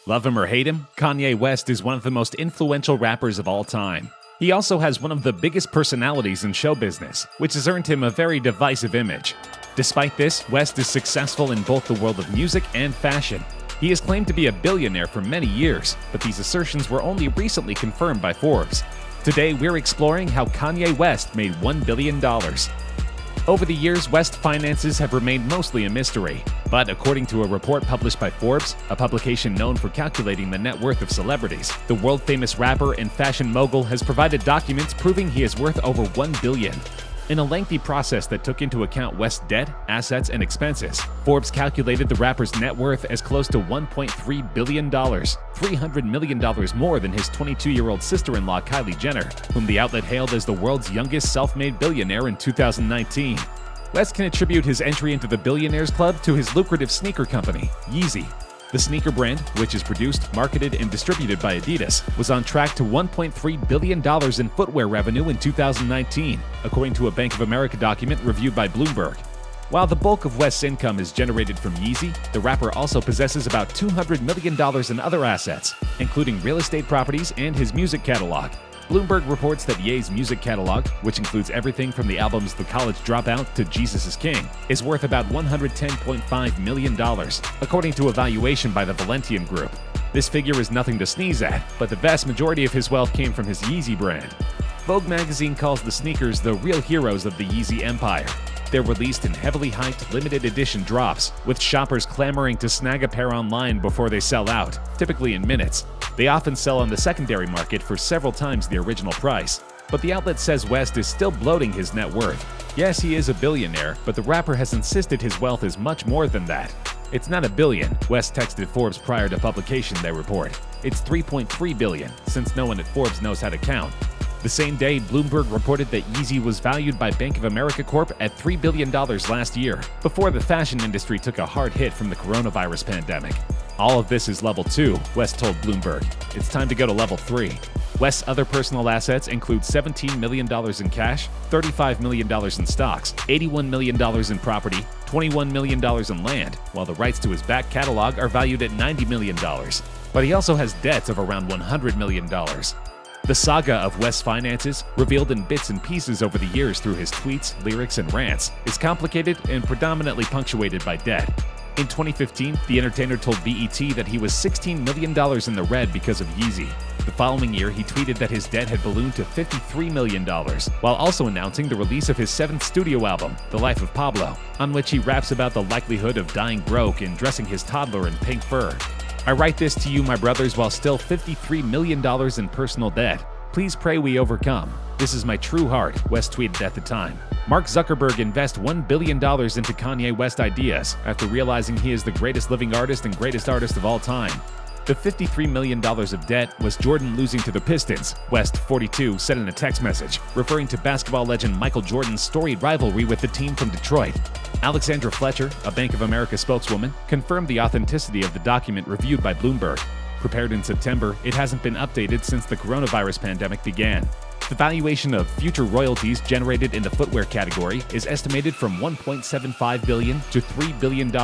Love him or hate him, Kanye West is one of the most influential rappers of all time. He also has one of the biggest personalities in show business, which has earned him a very divisive image. Despite this, West is successful in both the world of music and fashion. He has claimed to be a billionaire for many years, but these assertions were only recently confirmed by Forbes. Today, we're exploring how Kanye West made $1 billion. Over the years, West's finances have remained mostly a mystery. But according to a report published by Forbes, a publication known for calculating the net worth of celebrities, the world-famous rapper and fashion mogul has provided documents proving he is worth over $1 billion. In a lengthy process that took into account West's debt, assets, and expenses, Forbes calculated the rapper's net worth as close to $1.3 billion, $300 million more than his 22-year-old sister-in-law Kylie Jenner, whom the outlet hailed as the world's youngest self-made billionaire in 2019. West can attribute his entry into the Billionaires Club to his lucrative sneaker company, Yeezy. The sneaker brand, which is produced, marketed, and distributed by Adidas, was on track to $1.3 billion in footwear revenue in 2019, according to a Bank of America document reviewed by Bloomberg. While the bulk of West's income is generated from Yeezy, the rapper also possesses about $200 million in other assets, including real estate properties and his music catalog. Bloomberg reports that Ye's music catalog, which includes everything from the albums The College Dropout to Jesus is King, is worth about $110.5 million, according to a valuation by the Valentian Group. This figure is nothing to sneeze at, but the vast majority of his wealth came from his Yeezy brand. Vogue magazine calls the sneakers the real heroes of the Yeezy empire. They're released in heavily hyped limited edition drops, with shoppers clamoring to snag a pair online before they sell out, typically in minutes. They often sell on the secondary market for several times the original price. But the outlet says West is still bloating his net worth. Yes, he is a billionaire, but the rapper has insisted his wealth is much more than that. It's not $1 billion, West texted Forbes prior to publication, they report. It's $3.3 billion, since no one at Forbes knows how to count. The same day, Bloomberg reported that Yeezy was valued by Bank of America Corp at $3 billion last year, before the fashion industry took a hard hit from the coronavirus pandemic. All of this is level 2, West told Bloomberg. It's time to go to level 3. West's other personal assets include $17 million in cash, $35 million in stocks, $81 million in property, $21 million in land, while the rights to his back catalog are valued at $90 million. But he also has debts of around $100 million. The saga of West's finances, revealed in bits and pieces over the years through his tweets, lyrics, and rants, is complicated and predominantly punctuated by debt. In 2015, the entertainer told BET that he was $16 million in the red because of Yeezy. The following year, he tweeted that his debt had ballooned to $53 million, while also announcing the release of his 7th studio album, The Life of Pablo, on which he raps about the likelihood of dying broke and dressing his toddler in pink fur. I write this to you, my brothers, while still $53 million in personal debt. Please pray we overcome. This is my true heart, West tweeted at the time. Mark Zuckerberg invests $1 billion into Kanye West ideas after realizing he is the greatest living artist and greatest artist of all time. The $53 million of debt was Jordan losing to the Pistons, West, 42, said in a text message, referring to basketball legend Michael Jordan's storied rivalry with the team from Detroit. Alexandra Fletcher, a Bank of America spokeswoman, confirmed the authenticity of the document reviewed by Bloomberg. Prepared in September, it hasn't been updated since the coronavirus pandemic began. The valuation of future royalties generated in the footwear category is estimated from $1.75 billion to $3 billion,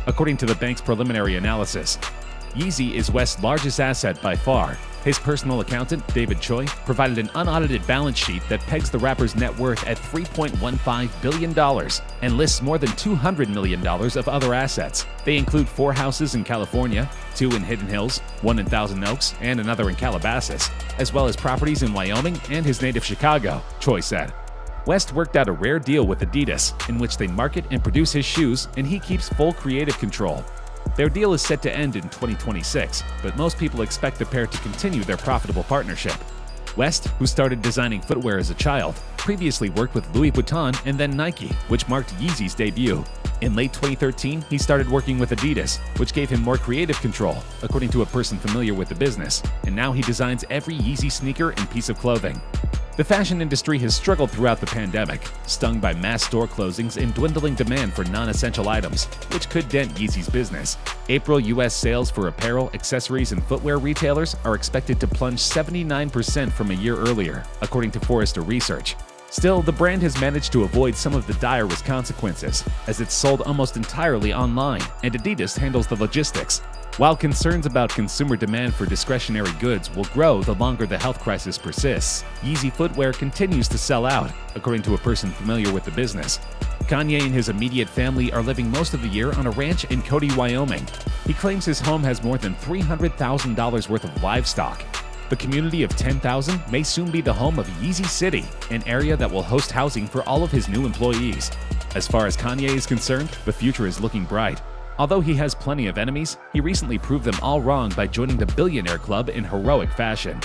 according to the bank's preliminary analysis. Yeezy is West's largest asset by far. His personal accountant, David Choi, provided an unaudited balance sheet that pegs the rapper's net worth at $3.15 billion and lists more than $200 million of other assets. They include 4 houses in California, 2 in Hidden Hills, 1 in Thousand Oaks, and another in Calabasas, as well as properties in Wyoming and his native Chicago, Choi said. West worked out a rare deal with Adidas, in which they market and produce his shoes, and he keeps full creative control. Their deal is set to end in 2026, but most people expect the pair to continue their profitable partnership. West, who started designing footwear as a child, previously worked with Louis Vuitton and then Nike, which marked Yeezy's debut. In late 2013, he started working with Adidas, which gave him more creative control, according to a person familiar with the business, and now he designs every Yeezy sneaker and piece of clothing. The fashion industry has struggled throughout the pandemic, stung by mass store closings and dwindling demand for non-essential items, which could dent Yeezy's business. April U.S. sales for apparel, accessories, and footwear retailers are expected to plunge 79% from a year earlier, according to Forrester Research. Still, the brand has managed to avoid some of the direst consequences, as it's sold almost entirely online, and Adidas handles the logistics. While concerns about consumer demand for discretionary goods will grow the longer the health crisis persists, Yeezy footwear continues to sell out, according to a person familiar with the business. Kanye and his immediate family are living most of the year on a ranch in Cody, Wyoming. He claims his home has more than $300,000 worth of livestock. The community of 10,000 may soon be the home of Yeezy City, an area that will host housing for all of his new employees. As far as Kanye is concerned, the future is looking bright. Although he has plenty of enemies, he recently proved them all wrong by joining the billionaire club in heroic fashion.